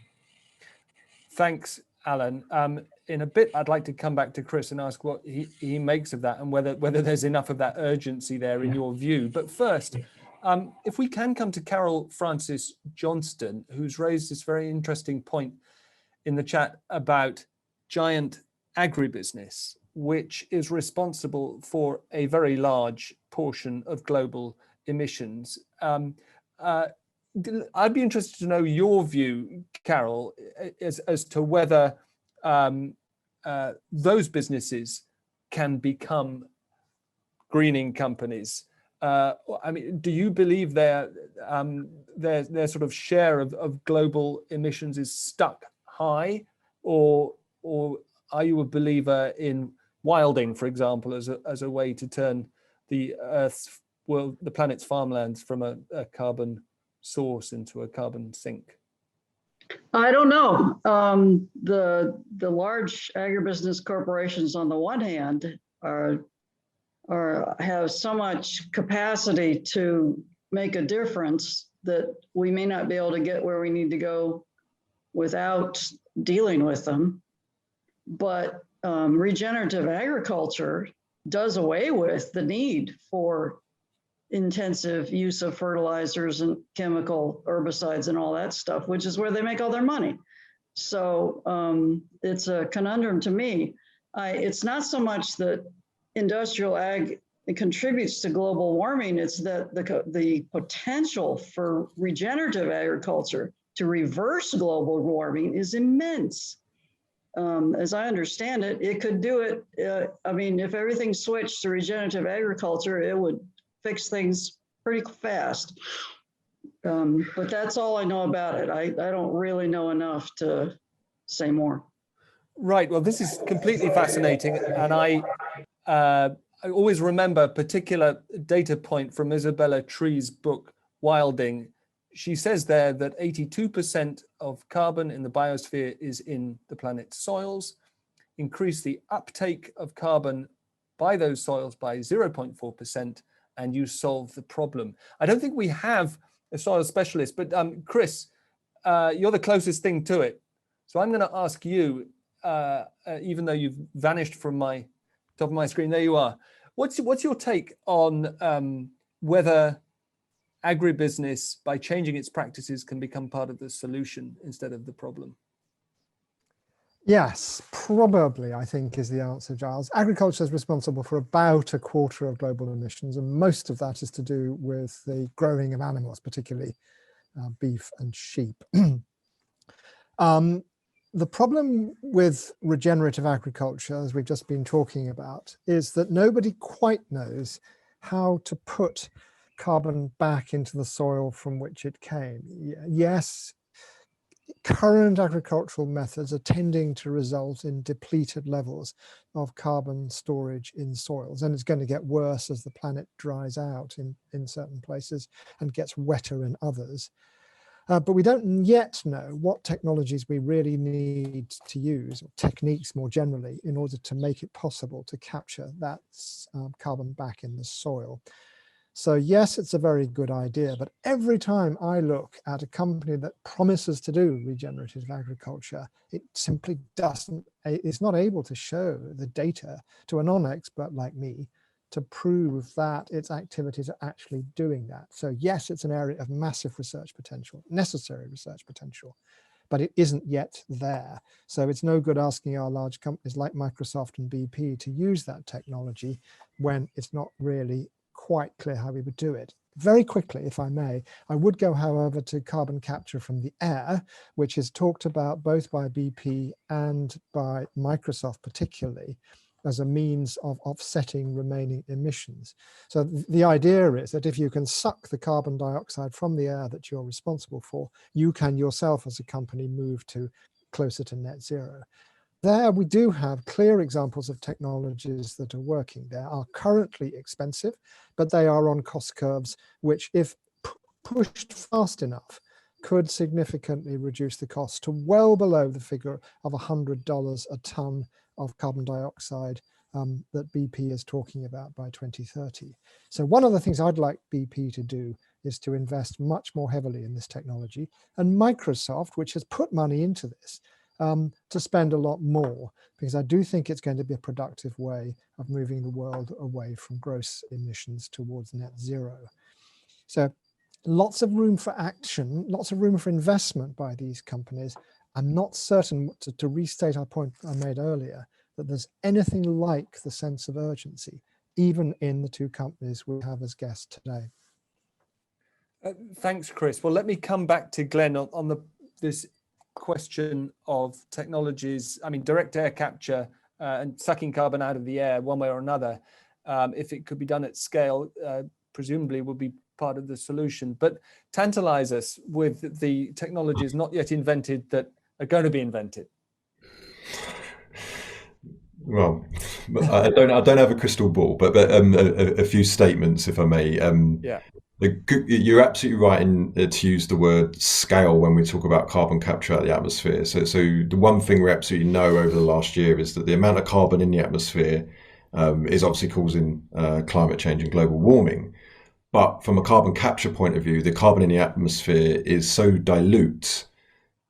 Thanks, Alan. In a bit, I'd like to come back to Chris and ask what he makes of that, and whether there's enough of that urgency there in your view. But first, if we can come to Carol Francis Johnston, who's raised this very interesting point in the chat about giant agribusiness, which is responsible for a very large portion of global emissions. I'd be interested to know your view, Carol, as to whether those businesses can become greening companies. I mean, do you believe their sort of share of global emissions is stuck high, or are you a believer in wilding, for example, as a way to turn the Earth's, well, the planet's farmlands from a carbon source into a carbon sink? I don't know. The large agribusiness corporations, on the one hand, have so much capacity to make a difference that we may not be able to get where we need to go without dealing with them. But regenerative agriculture does away with the need for intensive use of fertilizers and chemical herbicides and all that stuff, which is where they make all their money. So it's a conundrum to me. It's not so much that industrial ag contributes to global warming, it's that the potential for regenerative agriculture to reverse global warming is immense. As I understand it, it could do it. I mean, if everything switched to regenerative agriculture, it would fix things pretty fast. But that's all I know about it. I don't really know enough to say more. Right. Well, this is completely fascinating. And I always remember a particular data point from Isabella Tree's book, Wilding. She says there that 82% of carbon in the biosphere is in the planet's soils. Increase the uptake of carbon by those soils by 0.4%, and you solve the problem. I don't think we have a soil specialist, but Chris, you're the closest thing to it. So I'm going to ask you, even though you've vanished from my top of my screen, there you are. What's your take on whether agribusiness, by changing its practices, can become part of the solution instead of the problem? Yes, probably, I think, is the answer, Giles. Agriculture is responsible for about a quarter of global emissions, and most of that is to do with the growing of animals, particularly beef and sheep. The problem with regenerative agriculture, as we've just been talking about, is that nobody quite knows how to put carbon back into the soil from which it came. Yes, current agricultural methods are tending to result in depleted levels of carbon storage in soils, and it's going to get worse as the planet dries out in certain places and gets wetter in others. But we don't yet know what technologies we really need to use, or techniques more generally, in order to make it possible to capture that carbon back in the soil. So yes, it's a very good idea, but every time I look at a company that promises to do regenerative agriculture, it simply doesn't, it's not able to show the data to a non-expert like me to prove that its activities are actually doing that. So yes, it's an area of massive research potential, necessary research potential, but it isn't yet there. So it's no good asking our large companies like Microsoft and BP to use that technology when it's not really quite clear how we would do it. Very quickly, if I may, I would go, however, to carbon capture from the air, which is talked about both by BP and by Microsoft particularly, as a means of offsetting remaining emissions. So the idea is that if you can suck the carbon dioxide from the air that you're responsible for, you can yourself as a company move to closer to net zero. There we do have clear examples of technologies that are working. They are currently expensive, but they are on cost curves which, if pushed fast enough, could significantly reduce the cost to well below the figure of $100 a ton of carbon dioxide that BP is talking about by 2030. So one of the things I'd like BP to do is to invest much more heavily in this technology, and Microsoft, which has put money into this, to spend a lot more, because I do think it's going to be a productive way of moving the world away from gross emissions towards net zero. So lots of room for action, lots of room for investment by these companies. I'm not certain, to restate our point I made earlier, that there's anything like the sense of urgency, even in the two companies we have as guests today. Thanks, Chris. Well, let me come back to Glenn on this question of technologies. I mean, direct air capture and sucking carbon out of the air one way or another, if it could be done at scale, presumably would be part of the solution. But tantalize us with the technologies not yet invented that are going to be invented. Well, I don't have a crystal ball, but a few statements, if I may. Yeah. You're absolutely right to use the word scale when we talk about carbon capture out of the atmosphere. So the one thing we absolutely know over the last year is that the amount of carbon in the atmosphere is obviously causing climate change and global warming. But from a carbon capture point of view, the carbon in the atmosphere is so dilute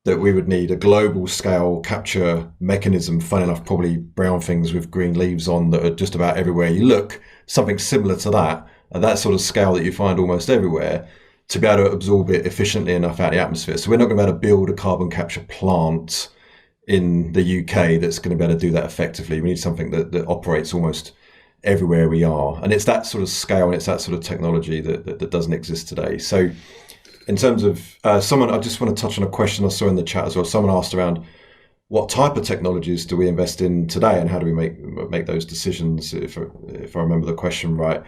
that we would need a global scale capture mechanism, fun enough, probably brown things with green leaves on that are just about everywhere you look, something similar to that, at that sort of scale that you find almost everywhere, to be able to absorb it efficiently enough out of the atmosphere. So we're not going to be able to build a carbon capture plant in the UK that's going to be able to do that effectively. We need something that operates almost everywhere we are. And it's that sort of scale and it's that sort of technology that doesn't exist today. So in terms of someone, I just want to touch on a question I saw in the chat as well. Someone asked around what type of technologies do we invest in today and how do we make those decisions, if I remember the question right.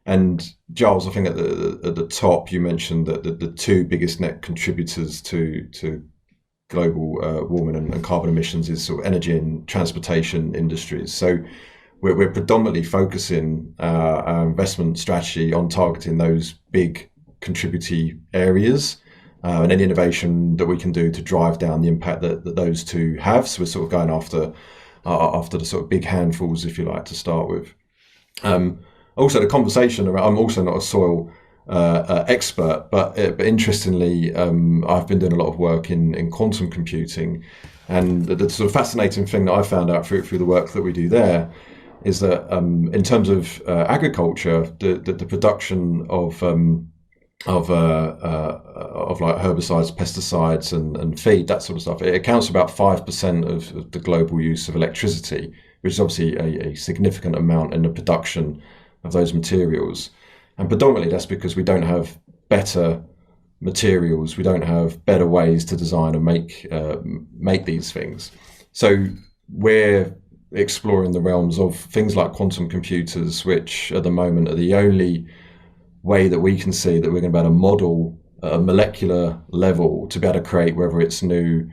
And Giles, I think at the top you mentioned that the two biggest net contributors to global warming and carbon emissions is sort of energy and transportation industries. So we're predominantly focusing our investment strategy on targeting those big contributory areas and any innovation that we can do to drive down the impact that those two have. So we're sort of going after the sort of big handfuls, if you like, to start with. Also, the conversation around, I'm also not a soil expert, but interestingly, I've been doing a lot of work in quantum computing, and the sort of fascinating thing that I found out through the work that we do there is that in terms of agriculture, the production of like herbicides, pesticides, and feed, that sort of stuff, it accounts for about 5% of the global use of electricity, which is obviously a significant amount in the production of those materials. And predominantly that's because we don't have better materials, we don't have better ways to design and make these things. So we're exploring the realms of things like quantum computers, which at the moment are the only way that we can see that we're going to be able to model at a molecular level to be able to create, whether it's new,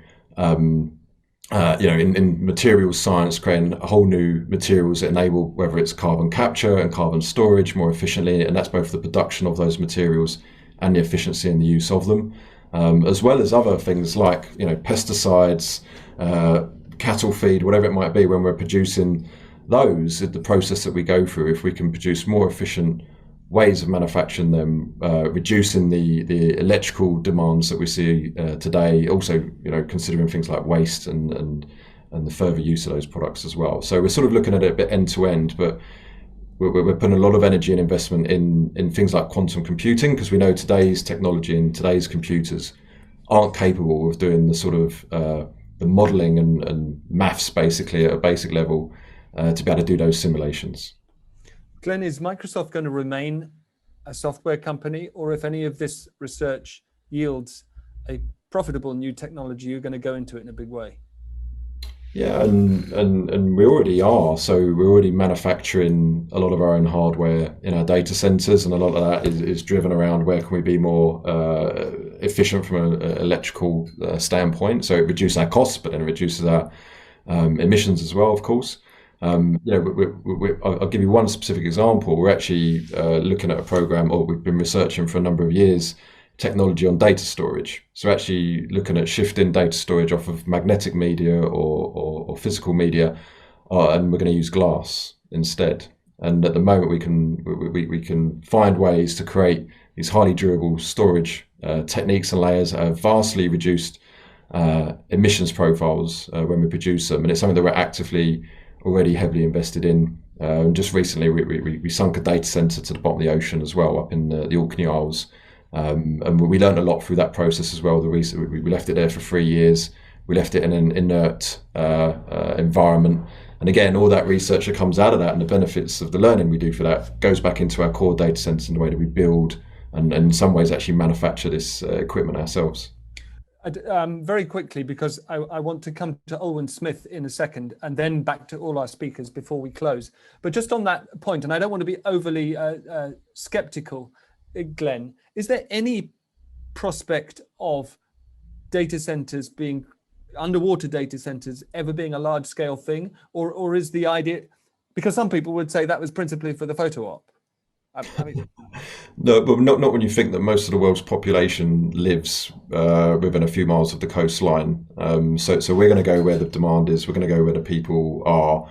in materials science, creating a whole new materials that enable whether it's carbon capture and carbon storage more efficiently, and that's both the production of those materials and the efficiency in the use of them, as well as other things like pesticides, cattle feed, whatever it might be. When we're producing those, the process that we go through, if we can produce more efficient ways of manufacturing them, reducing the electrical demands that we see today, also considering things like waste and the further use of those products as well. So we're sort of looking at it a bit end to end, but we're putting a lot of energy and investment in things like quantum computing, because we know today's technology and today's computers aren't capable of doing the sort of the modeling and maths basically at a basic level to be able to do those simulations. Glenn, is Microsoft going to remain a software company, or if any of this research yields a profitable new technology, you're going to go into it in a big way? Yeah, and we already are. So we're already manufacturing a lot of our own hardware in our data centers, and a lot of that is driven around where can we be more efficient from an electrical standpoint. So it reduces our costs, but then it reduces our emissions as well, of course. I'll give you one specific example. We're actually looking at a program, or we've been researching for a number of years, technology on data storage. So actually looking at shifting data storage off of magnetic media or physical media, and we're going to use glass instead. And at the moment we can find ways to create these highly durable storage techniques and layers that have vastly reduced emissions profiles when we produce them. And it's something that we're actively already heavily invested in. And just recently we sunk a data center to the bottom of the ocean as well, up in the Orkney Isles. And we learned a lot through that process as well. We left it there for 3 years. We left it in an inert environment. And again, all that research that comes out of that and the benefits of the learning we do for that goes back into our core data centers in the way that we build and in some ways actually manufacture this equipment ourselves. Very quickly, because I want to come to Owen Smith in a second and then back to all our speakers before we close. But just on that point, and I don't want to be overly skeptical, Glenn, is there any prospect of data centers being underwater data centers ever being a large scale thing, or is the idea, because some people would say that was principally for the photo op. I mean, no, but not when you think that most of the world's population lives within a few miles of the coastline. So we're going to go where the demand is. We're going to go where the people are.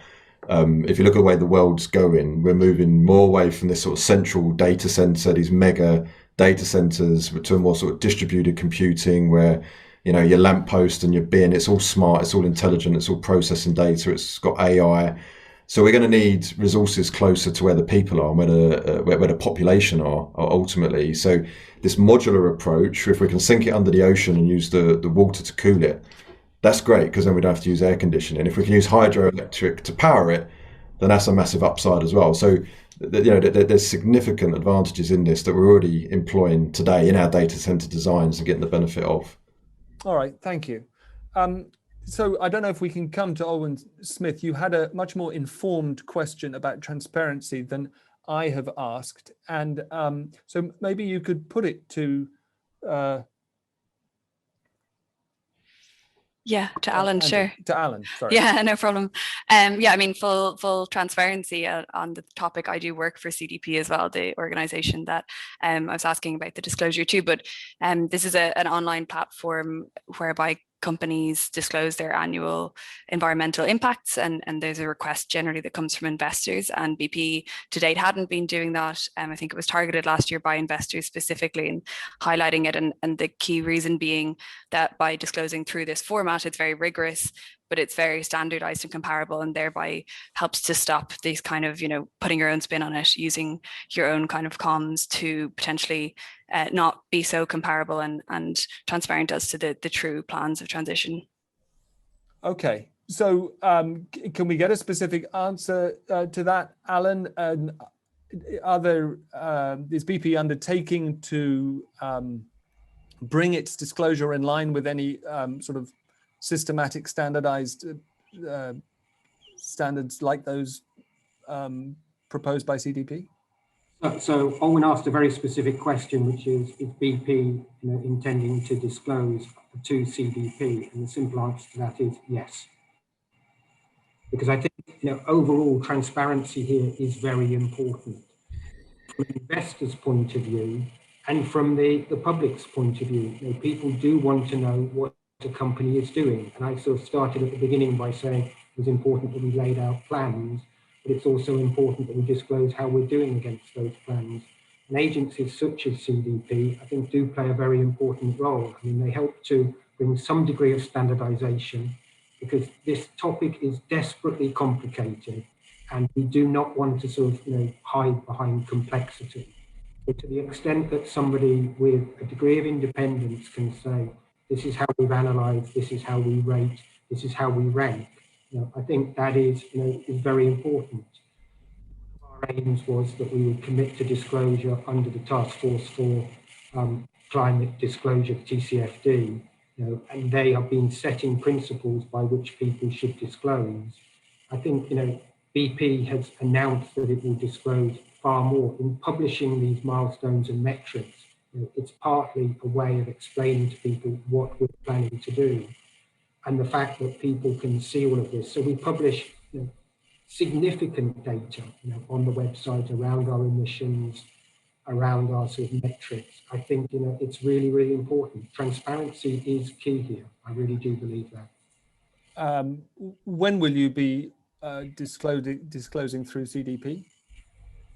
If you look at the way the world's going, we're moving more away from this sort of central data center, these mega data centers, to a more sort of distributed computing where, you know, your lamppost and your bin, it's all smart, it's all intelligent, it's all processing data, it's got AI. So we're going to need resources closer to where the people are, and where the population are ultimately. So this modular approach, if we can sink it under the ocean and use the water to cool it, that's great, because then we don't have to use air conditioning. If we can use hydroelectric to power it, then that's a massive upside as well. So, you know, there's significant advantages in this that we're already employing today in our data center designs and getting the benefit of. All right, thank you. So I don't know if we can come to Owen Smith. You had a much more informed question about transparency than I have asked. And so maybe you could put it to... Yeah, to Alan, sure. To Alan, sorry. Yeah, no problem. Yeah, I mean, full transparency on the topic. I do work for CDP as well, the organization that I was asking about the disclosure too. But this is an online platform whereby companies disclose their annual environmental impacts, and there's a request generally that comes from investors, and BP to date hadn't been doing that. I think it was targeted last year by investors specifically and highlighting it, and the key reason being that by disclosing through this format, it's very rigorous, but it's very standardized and comparable, and thereby helps to stop these kind of, you know, putting your own spin on it, using your own kind of comms to potentially not be so comparable and transparent as to the true plans of transition. Okay, so can we get a specific answer to that, Alan? Is BP undertaking to bring its disclosure in line with any sort of systematic standardized standards like those proposed by CDP? So Owen asked a very specific question, which is BP intending to disclose to CDP? And the simple answer to that is yes. Because I think overall transparency here is very important from an investor's point of view and from the public's point of view. People do want to know what the company is doing. And I sort of started at the beginning by saying it was important that we laid out plans, but it's also important that we disclose how we're doing against those plans. And agencies such as CDP, I think, do play a very important role. I mean, they help to bring some degree of standardization, because this topic is desperately complicated, and we do not want to sort of hide behind complexity. But to the extent that somebody with a degree of independence can say, this is how we've analyzed, this is how we rate, this is how we rank, I think that is very important. Our aims was that we would commit to disclosure under the Task Force for Climate Disclosure, TCFD, and they have been setting principles by which people should disclose. I think BP has announced that it will disclose far more in publishing these milestones and metrics. It's partly a way of explaining to people what we're planning to do, and the fact that people can see all of this. So we publish significant data on the website around our emissions, around our sort of metrics. I think it's really, really important. Transparency is key here. I really do believe that. When will you be disclosing through CDP?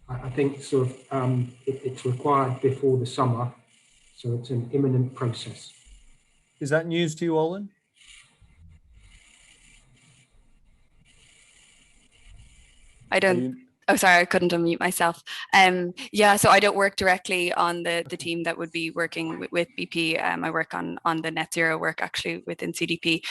I think sort of it's required before the summer, so it's an imminent process. Is that news to you, Olin? I don't. Oh, sorry, I couldn't unmute myself. Yeah, so I don't work directly on the team that would be working with BP. I work on the net zero work actually within CDP.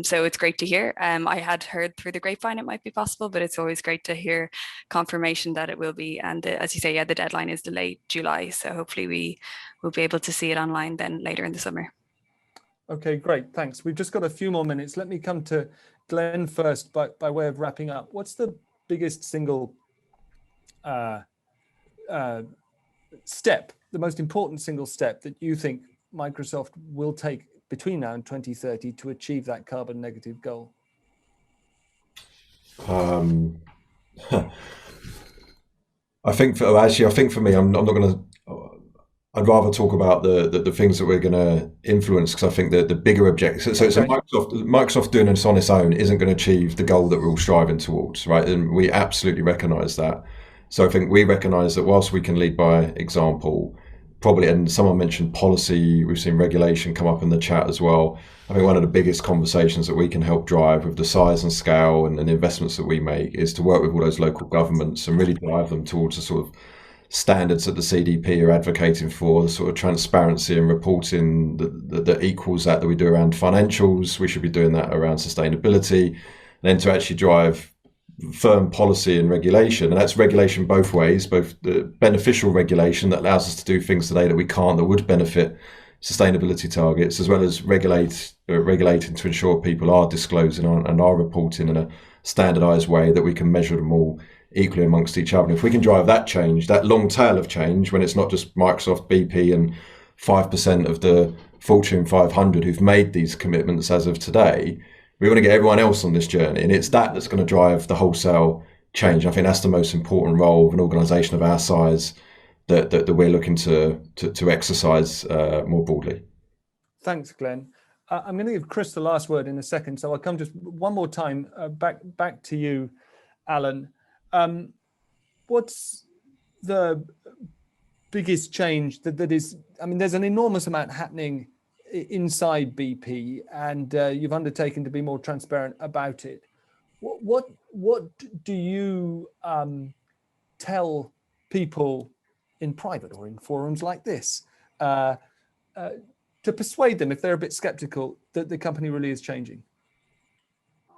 So it's great to hear. I had heard through the grapevine it might be possible, but it's always great to hear confirmation that it will be. And as you say, yeah, the deadline is delayed July. So hopefully we will be able to see it online then later in the summer. Okay, great, thanks. We've just got a few more minutes. Let me come to Glenn first by way of wrapping up. What's the biggest single step, the most important single step that you think Microsoft will take between now and 2030 to achieve that carbon negative goal? I think for me, I'm not going to. I'd rather talk about the things that we're going to influence, because I think that the bigger objective. So Microsoft doing this on its own isn't going to achieve the goal that we're all striving towards, right? And we absolutely recognise that. So I think we recognise that whilst we can lead by example, probably, and someone mentioned policy, we've seen regulation come up in the chat as well. I think one of the biggest conversations that we can help drive with the size and scale and the investments that we make is to work with all those local governments and really drive them towards the sort of standards that the CDP are advocating for, the sort of transparency and reporting that equals that we do around financials. We should be doing that around sustainability, and then to actually drive firm policy and regulation. And that's regulation both ways, both the beneficial regulation that allows us to do things today that we can't, that would benefit sustainability targets, as well as regulating to ensure people are disclosing and are reporting in a standardized way that we can measure them all equally amongst each other. And if we can drive that change, that long tail of change, when it's not just Microsoft, BP and 5% of the Fortune 500 who've made these commitments as of today, we want to get everyone else on this journey. And it's that's going to drive the wholesale change. I think that's the most important role of an organisation of our size that we're looking to exercise more broadly. Thanks, Glenn. I'm going to give Chris the last word in a second, so I'll come just one more time back to you, Alan. What's the biggest change that is? I mean, there's an enormous amount happening inside BP, and you've undertaken to be more transparent about it. What do you tell people in private or in forums like this to persuade them, if they're a bit skeptical, that the company really is changing?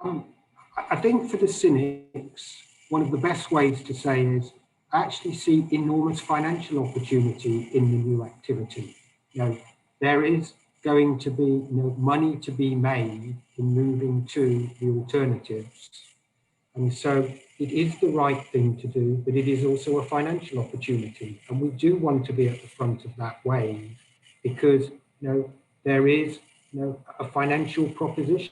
I think for the cynics, one of the best ways to say is, I actually see enormous financial opportunity in the new activity. There is going to be money to be made in moving to the alternatives. And so it is the right thing to do, but it is also a financial opportunity. And we do want to be at the front of that wave, because there is a financial proposition.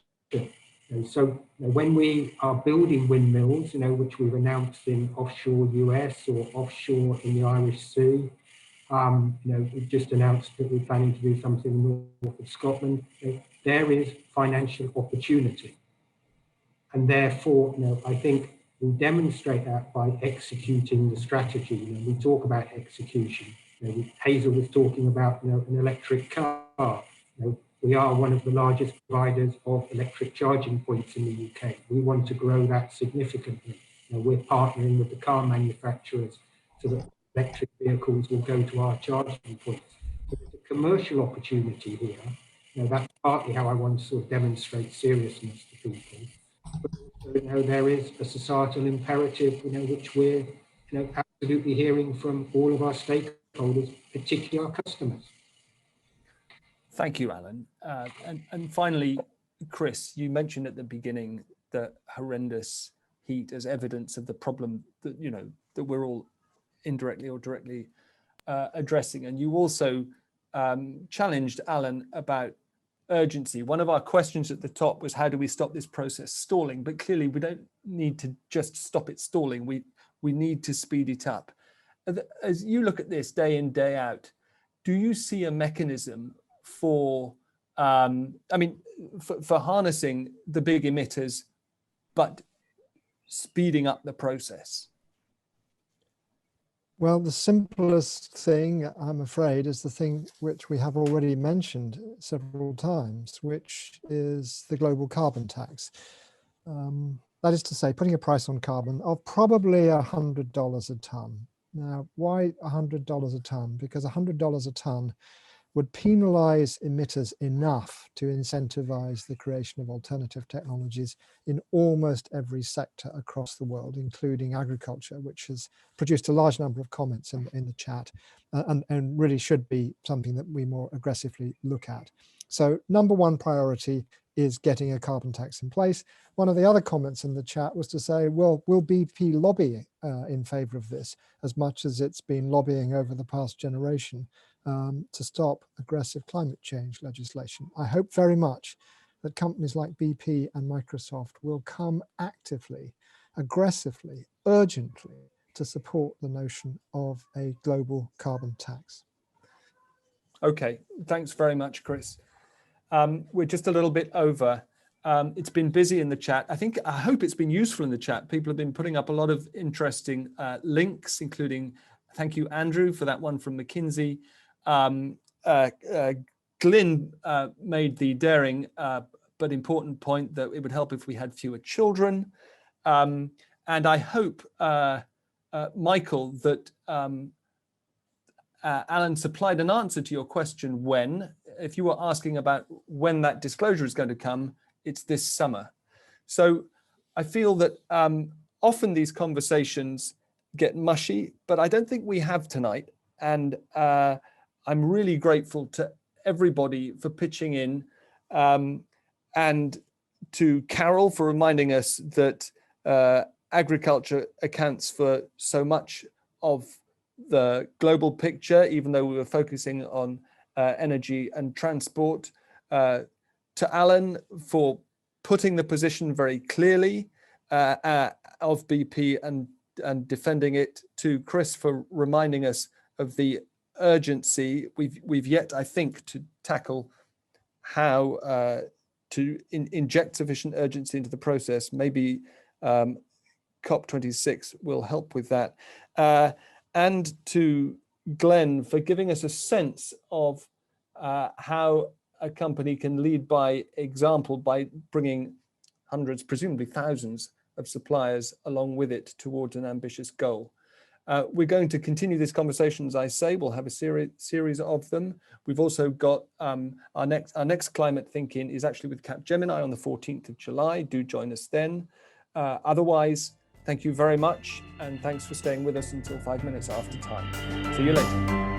So when we are building windmills, which we've announced in offshore US or offshore in the Irish Sea, we've just announced that we're planning to do something north of Scotland. There is financial opportunity. And therefore, I think we demonstrate that by executing the strategy. We talk about execution. Hazel was talking about an electric car. We are one of the largest providers of electric charging points in the UK. We want to grow that significantly. We're partnering with the car manufacturers so that electric vehicles will go to our charging points. But there's a commercial opportunity here. That's partly how I want to sort of demonstrate seriousness to people. But also, there is a societal imperative, which we're absolutely hearing from all of our stakeholders, particularly our customers. Thank you, Alan. And finally, Chris, you mentioned at the beginning the horrendous heat as evidence of the problem that that we're all indirectly or directly addressing. And you also challenged Alan about urgency. One of our questions at the top was, how do we stop this process stalling? But clearly we don't need to just stop it stalling. We need to speed it up. As you look at this day in, day out, do you see a mechanism for harnessing the big emitters, but speeding up the process? Well, the simplest thing, I'm afraid, is the thing which we have already mentioned several times, which is the global carbon tax. That is to say, putting a price on carbon of probably $100 a ton. Now, why $100 a ton? Because $100 a ton would penalize emitters enough to incentivize the creation of alternative technologies in almost every sector across the world, including agriculture, which has produced a large number of comments in the chat, and really should be something that we more aggressively look at. So number one priority is getting a carbon tax in place. One of the other comments in the chat was to say, well, will BP lobby in favour of this as much as it's been lobbying over the past generation to stop aggressive climate change legislation? I hope very much that companies like BP and Microsoft will come actively, aggressively, urgently to support the notion of a global carbon tax. Okay, thanks very much, Chris. We're just a little bit over. It's been busy in the chat. I hope it's been useful in the chat. People have been putting up a lot of interesting links, including, thank you, Andrew, for that one from McKinsey. Glyn made the daring but important point that it would help if we had fewer children. And I hope, Michael, that Alan supplied an answer to your question when. If you were asking about when that disclosure is going to come, it's this summer. So I feel that often these conversations get mushy, but I don't think we have tonight. And I'm really grateful to everybody for pitching in, and to Carol for reminding us that agriculture accounts for so much of the global picture, even though we were focusing on energy and transport. To Alan for putting the position very clearly of BP and defending it. To Chris for reminding us of the urgency. We've yet, I think, to tackle how to inject sufficient urgency into the process. Maybe COP26 will help with that. And to Glenn for giving us a sense of how a company can lead by example by bringing hundreds, presumably thousands of suppliers along with it towards an ambitious goal. We're going to continue this conversation, as I say. We'll have a series of them. We've also got our next climate thinking is actually with Capgemini on the 14th of July. Do join us then. Otherwise, thank you very much, and thanks for staying with us until 5 minutes after time. See you later.